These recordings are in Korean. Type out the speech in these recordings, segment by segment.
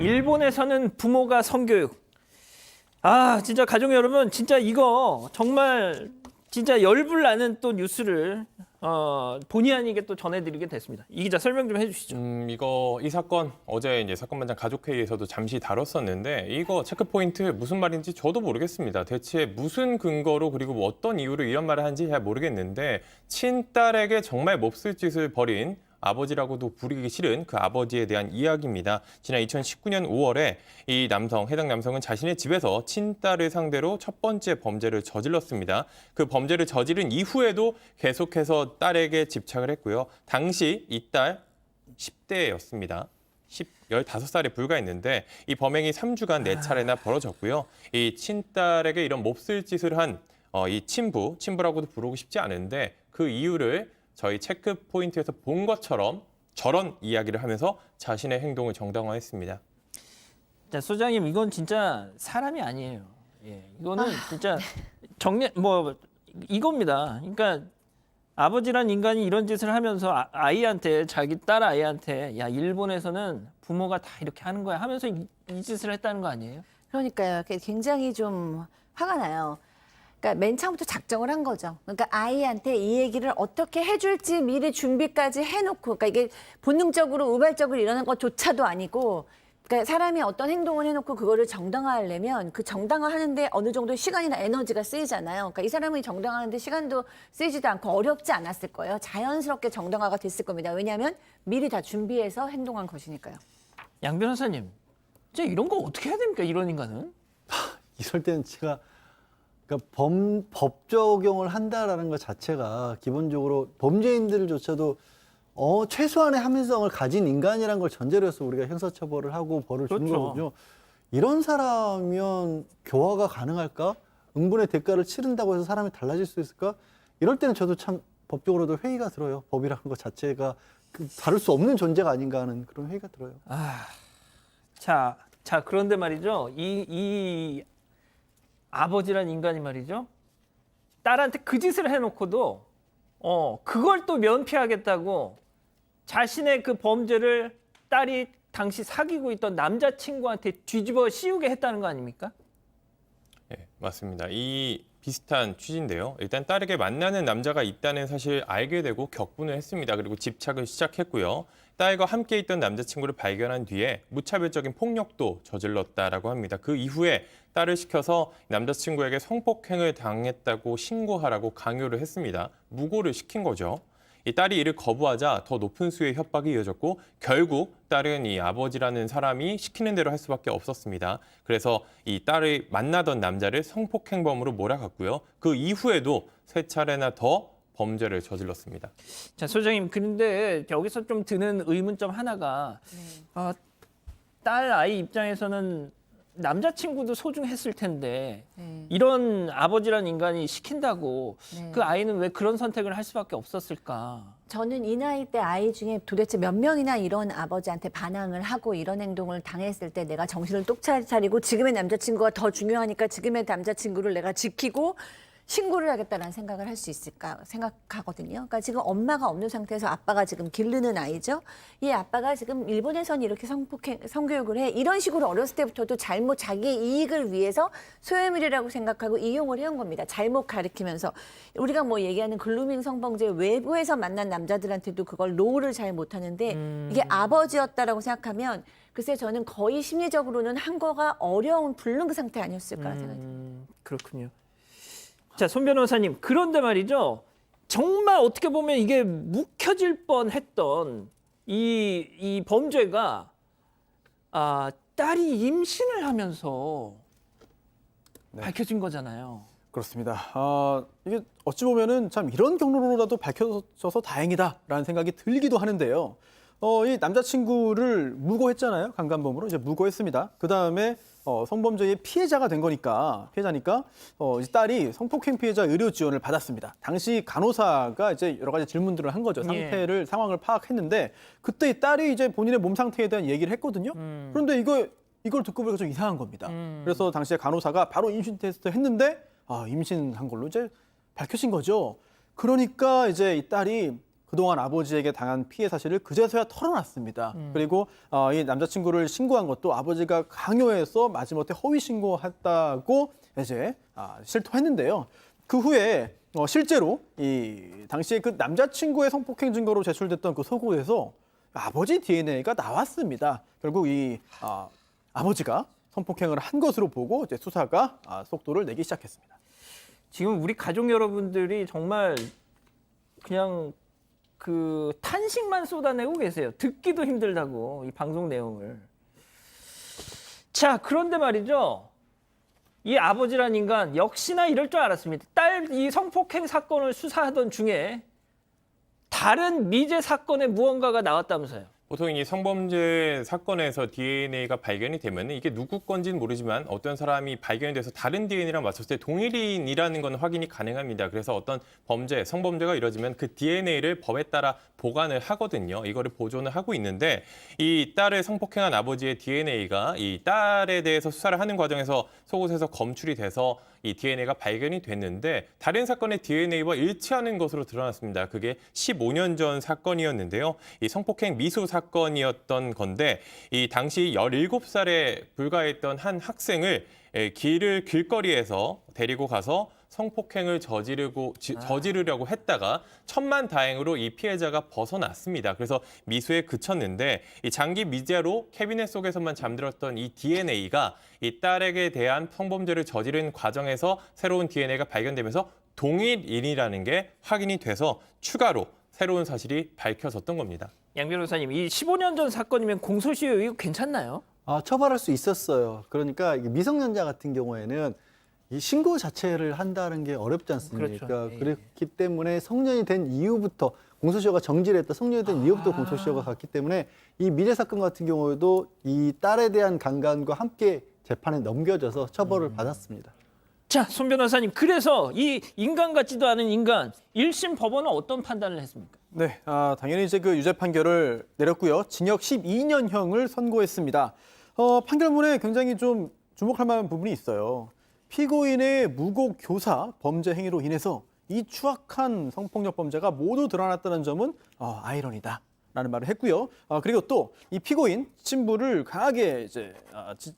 일본에서는 부모가 성교육. 아, 진짜 가족 여러분, 진짜 이거 정말 진짜 열불 나는 또 뉴스를 본의 아니게 또 전해드리게 됐습니다. 이 기자 설명 좀 해주시죠. 이 사건 어제 이제 사건반장 가족회의에서도 잠시 다뤘었는데 이거 체크 포인트 무슨 말인지 저도 모르겠습니다. 대체 무슨 근거로 그리고 뭐 어떤 이유로 이런 말을 하는지 잘 모르겠는데 친딸에게 정말 몹쓸 짓을 벌인 아버지라고도 부르기 싫은 그 아버지에 대한 이야기입니다. 지난 2019년 5월에 해당 남성은 자신의 집에서 친딸을 상대로 첫 번째 범죄를 저질렀습니다. 그 범죄를 저지른 이후에도 계속해서 딸에게 집착을 했고요. 당시 이 딸 10대였습니다. 15살에 불과했는데 이 범행이 3주간 4차례나 벌어졌고요. 이 친딸에게 이런 몹쓸 짓을 한 이 친부라고도 부르고 싶지 않은데 그 이유를 저희 체크 포인트에서 본 것처럼 저런 이야기를 하면서 자신의 행동을 정당화했습니다. 자, 소장님, 이건 진짜 사람이 아니에요. 예, 이거는 진짜 이겁니다. 그러니까 아버지란 인간이 이런 짓을 하면서 아이한테, 자기 딸 아이한테, 야, 일본에서는 부모가 다 이렇게 하는 거야 하면서 이 짓을 했다는 거 아니에요? 그러니까요. 굉장히 좀 화가 나요. 그러니까 맨 처음부터 작정을 한 거죠. 그러니까 아이한테 이 얘기를 어떻게 해줄지 미리 준비까지 해놓고, 그러니까 이게 본능적으로 우발적으로 일어난 것조차도 아니고, 그러니까 사람이 어떤 행동을 해놓고 그거를 정당화하려면 그 정당화하는데 어느 정도 시간이나 에너지가 쓰이잖아요. 그러니까 이 사람이 정당화하는데 시간도 쓰이지도 않고 어렵지 않았을 거예요. 자연스럽게 정당화가 됐을 겁니다. 왜냐하면 미리 다 준비해서 행동한 것이니까요. 양 변호사님, 진짜 이런 거 어떻게 해야 됩니까? 이런 인간은? 이럴 때는 제가 그러니까 법 적용을 한다라는 것 자체가 기본적으로 범죄인들조차도 최소한의 합리성을 가진 인간이라는 걸 전제로 해서 우리가 형사처벌을 하고 벌을 주는 그렇죠. 거거든요. 이런 사람이면 교화가 가능할까? 응분의 대가를 치른다고 해서 사람이 달라질 수 있을까? 이럴 때는 저도 참 법적으로도 회의가 들어요. 법이라는 것 자체가 다룰 수 없는 존재가 아닌가 하는 그런 회의가 들어요. 자, 그런데 말이죠. 이 아버지란 인간이 말이죠. 딸한테 그 짓을 해놓고도 그걸 또 면피하겠다고 자신의 그 범죄를 딸이 당시 사귀고 있던 남자친구한테 뒤집어 씌우게 했다는 거 아닙니까? 네, 맞습니다. 이 비슷한 취지인데요. 일단 딸에게 만나는 남자가 있다는 사실 알게 되고 격분을 했습니다. 그리고 집착을 시작했고요. 딸과 함께 있던 남자친구를 발견한 뒤에 무차별적인 폭력도 저질렀다라고 합니다. 그 이후에 딸을 시켜서 남자친구에게 성폭행을 당했다고 신고하라고 강요를 했습니다. 무고를 시킨 거죠. 이 딸이 이를 거부하자 더 높은 수의 협박이 이어졌고 결국 딸은 이 아버지라는 사람이 시키는 대로 할 수밖에 없었습니다. 그래서 이 딸이 만나던 남자를 성폭행범으로 몰아갔고요. 그 이후에도 3차례나 더 범죄를 저질렀습니다. 자, 소장님, 그런데 여기서 좀 드는 의문점 하나가 딸 아이 입장에서는 남자친구도 소중했을 텐데 이런 아버지란 인간이 시킨다고 그 아이는 왜 그런 선택을 할 수밖에 없었을까? 저는 이 나이 때 아이 중에 도대체 몇 명이나 이런 아버지한테 반항을 하고 이런 행동을 당했을 때 내가 정신을 똑 차리고 지금의 남자친구가 더 중요하니까 지금의 남자친구를 내가 지키고 신고를 하겠다라는 생각을 할 수 있을까 생각하거든요. 그러니까 지금 엄마가 없는 상태에서 아빠가 지금 기르는 아이죠. 이 아빠가 지금 일본에서는 이렇게 성교육을 해. 이런 식으로 어렸을 때부터도 잘못 자기의 이익을 위해서 소유물이라고 생각하고 이용을 해온 겁니다. 잘못 가르치면서. 우리가 뭐 얘기하는 글루밍 성범죄 외부에서 만난 남자들한테도 그걸 노를 잘 못하는데 이게 아버지였다라고 생각하면 글쎄 저는 거의 심리적으로는 한 거가 어려운 불능 상태 아니었을까 생각해요. 그렇군요. 자, 손 변호사님, 그런데 말이죠. 정말 어떻게 보면 이게 묵혀질 뻔했던 이 범죄가 딸이 임신을 하면서 밝혀진 거잖아요. 그렇습니다. 이게 어찌 보면은 참 이런 경로로라도 밝혀져서 다행이다라는 생각이 들기도 하는데요. 이 남자친구를 무고했잖아요. 강간범으로 이제 무고했습니다. 그 다음에 성범죄의 피해자가 된 거니까 이제 딸이 성폭행 피해자 의료 지원을 받았습니다. 당시 간호사가 이제 여러 가지 질문들을 한 거죠. 상황을 파악했는데 그때 이 딸이 이제 본인의 몸 상태에 대한 얘기를 했거든요. 그런데 이걸 듣고 보니까 좀 이상한 겁니다. 그래서 당시에 간호사가 바로 임신 테스트 했는데 임신한 걸로 이제 밝혀진 거죠. 그러니까 이제 이 딸이 그동안 아버지에게 당한 피해 사실을 그제서야 털어놨습니다. 그리고 이 남자친구를 신고한 것도 아버지가 강요해서 마지못해 허위 신고했다고 이제 실토했는데요. 그 후에 실제로 이 당시에 그 남자친구의 성폭행 증거로 제출됐던 그 속옷에서 아버지 DNA가 나왔습니다. 결국 이 아버지가 성폭행을 한 것으로 보고 이제 수사가 속도를 내기 시작했습니다. 지금 우리 가족 여러분들이 정말 그냥 그 탄식만 쏟아내고 계세요. 듣기도 힘들다고 이 방송 내용을. 자, 그런데 말이죠. 이 아버지란 인간 역시나 이럴 줄 알았습니다. 딸 이 성폭행 사건을 수사하던 중에 다른 미제 사건의 무언가가 나왔다면서요. 보통 이 성범죄 사건에서 DNA가 발견이 되면 이게 누구 건지는 모르지만 어떤 사람이 발견이 돼서 다른 DNA랑 맞췄을 때 동일인이라는 건 확인이 가능합니다. 그래서 어떤 범죄, 성범죄가 이뤄지면 그 DNA를 법에 따라 보관을 하거든요. 이거를 보존을 하고 있는데 이 딸을 성폭행한 아버지의 DNA가 이 딸에 대해서 수사를 하는 과정에서 속옷에서 검출이 돼서 이 DNA가 발견이 됐는데 다른 사건의 DNA와 일치하는 것으로 드러났습니다. 그게 15년 전 사건이었는데요. 이 성폭행 미수 사건이었던 건데 이 당시 17살에 불과했던 한 학생을 길거리에서 데리고 가서 성폭행을 저지르려고 했다가 천만다행으로 이 피해자가 벗어났습니다. 그래서 미수에 그쳤는데 이 장기 미제로 캐비넷 속에서만 잠들었던 이 DNA가 이 딸에게 대한 성범죄를 저지른 과정에서 새로운 DNA가 발견되면서 동일인이라는 게 확인이 돼서 추가로 새로운 사실이 밝혀졌던 겁니다. 양 변호사님, 이 15년 전 사건이면 공소시효 이거 괜찮나요? 처벌할 수 있었어요. 그러니까 이게 미성년자 같은 경우에는 이 신고 자체를 한다는 게 어렵지 않습니까? 그렇죠. 예. 그렇기 때문에 성년이 된 이후부터 공소시효가 정지를 했다. 성년이 된 이후부터 공소시효가 갔기 때문에 이 미제 사건 같은 경우에도 이 딸에 대한 강간과 함께 재판에 넘겨져서 처벌을 받았습니다. 자, 손 변호사님, 그래서 이 인간 같지도 않은 인간 1심 법원은 어떤 판단을 했습니까? 네, 당연히 이제 그 유죄 판결을 내렸고요. 징역 12년형을 선고했습니다. 판결문에 굉장히 좀 주목할 만한 부분이 있어요. 피고인의 무고 교사 범죄 행위로 인해서 이 추악한 성폭력 범죄가 모두 드러났다는 점은 아이러니다라는 말을 했고요. 그리고 또 이 피고인 신부를 강하게 이제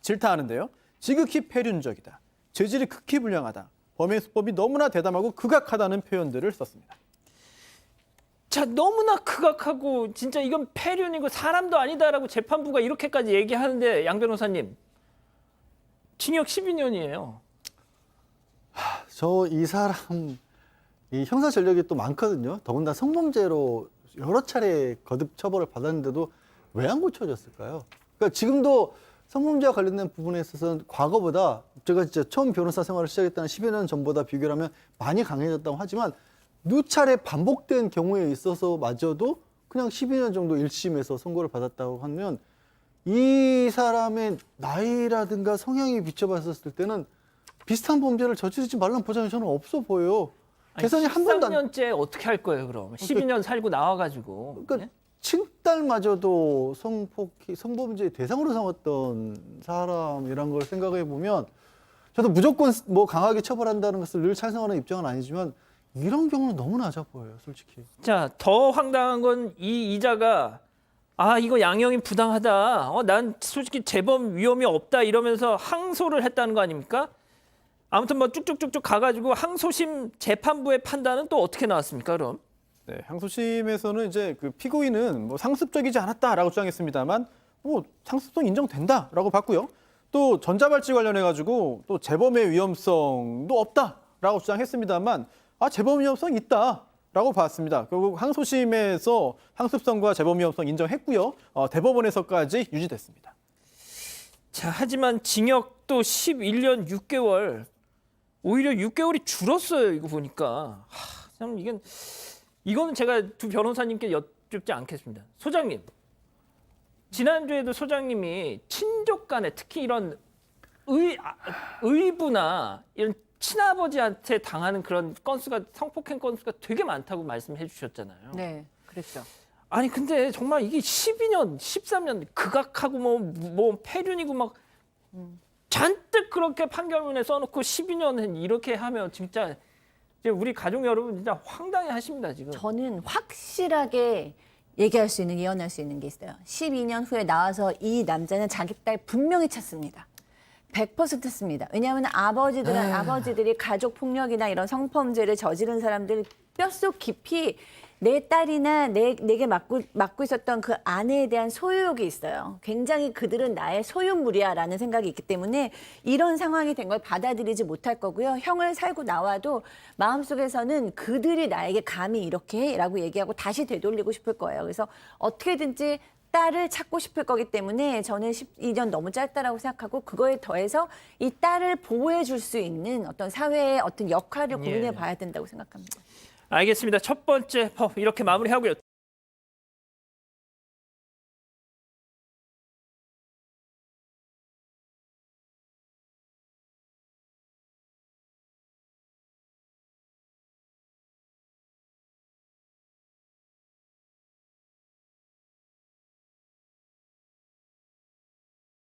질타하는데요. 지극히 폐륜적이다. 죄질이 극히 불량하다. 범행 수법이 너무나 대담하고 극악하다는 표현들을 썼습니다. 자, 너무나 극악하고 진짜 이건 폐륜이고 사람도 아니다라고 재판부가 이렇게까지 얘기하는데 양 변호사님, 징역 12년이에요. 저 이 사람 이 형사 전력이 또 많거든요. 더군다나 성범죄로 여러 차례 거듭 처벌을 받았는데도 왜 안 고쳐졌을까요? 그러니까 지금도 성범죄와 관련된 부분에 있어서는 과거보다 제가 진짜 처음 변호사 생활을 시작했다는 10여 년 전보다 비교를 하면 많이 강해졌다고 하지만 누차례 반복된 경우에 있어서마저도 그냥 12년 정도 1심에서 선고를 받았다고 하면 이 사람의 나이라든가 성향이 비춰봤었을 때는 비슷한 범죄를 저지르지 말라는 보장이 저는 없어 보여요. 개선이 한 번도 안... 13년째 어떻게 할 거예요, 그럼? 12년 살고 나와가지고. 그러니까 네? 친딸마저도 성범죄의 대상으로 삼았던 사람이란 걸 생각해 보면 저도 무조건 뭐 강하게 처벌한다는 것을 늘 찬성하는 입장은 아니지만 이런 경우는 너무 낮아 보여요, 솔직히. 자, 더 황당한 건 이 이자가 이거 양형이 부당하다. 난 솔직히 재범 위험이 없다 이러면서 항소를 했다는 거 아닙니까? 아무튼 뭐 쭉쭉쭉쭉 가가지고 항소심 재판부의 판단은 또 어떻게 나왔습니까, 그럼? 네, 항소심에서는 이제 그 피고인은 뭐 상습적이지 않았다라고 주장했습니다만 뭐 상습성 인정된다라고 봤고요. 또 전자발찌 관련해 가지고 또 재범의 위험성도 없다라고 주장했습니다만 재범 위험성 있다라고 봤습니다. 결국 항소심에서 상습성과 재범 위험성 인정했고요. 대법원에서까지 유지됐습니다. 자, 하지만 징역도 11년 6개월. 오히려 6개월이 줄었어요, 이거 보니까. 참 이거는 제가 두 변호사님께 여쭙지 않겠습니다. 소장님, 지난주에도 소장님이 친족 간에 특히 이런 의부나 이런 친아버지한테 당하는 그런 건수가 성폭행 건수가 되게 많다고 말씀해 주셨잖아요. 네, 그랬죠. 아니 근데 정말 이게 12년, 13년 극악하고 뭐 폐륜이고 막 잔뜩 그렇게 판결문에 써놓고 12년 이렇게 하면 진짜 우리 가족 여러분 진짜 황당해 하십니다, 지금. 저는 확실하게 얘기할 수 있는, 예언할 수 있는 게 있어요. 12년 후에 나와서 이 남자는 자기 딸 분명히 찾습니다. 100% 씁니다. 왜냐하면 아버지들이 가족 폭력이나 이런 성범죄를 저지른 사람들 뼛속 깊이 내 딸이나 내게 맡고 있었던 그 아내에 대한 소유욕이 있어요. 굉장히 그들은 나의 소유물이야라는 생각이 있기 때문에 이런 상황이 된 걸 받아들이지 못할 거고요. 형을 살고 나와도 마음속에서는 그들이 나에게 감히 이렇게 해라고 얘기하고 다시 되돌리고 싶을 거예요. 그래서 어떻게든지 딸을 찾고 싶을 거기 때문에 저는 12년 너무 짧다라고 생각하고 그거에 더해서 이 딸을 보호해 줄 수 있는 어떤 사회의 어떤 역할을 고민해 봐야 된다고 생각합니다. 알겠습니다. 첫 번째 법 이렇게 마무리하고요.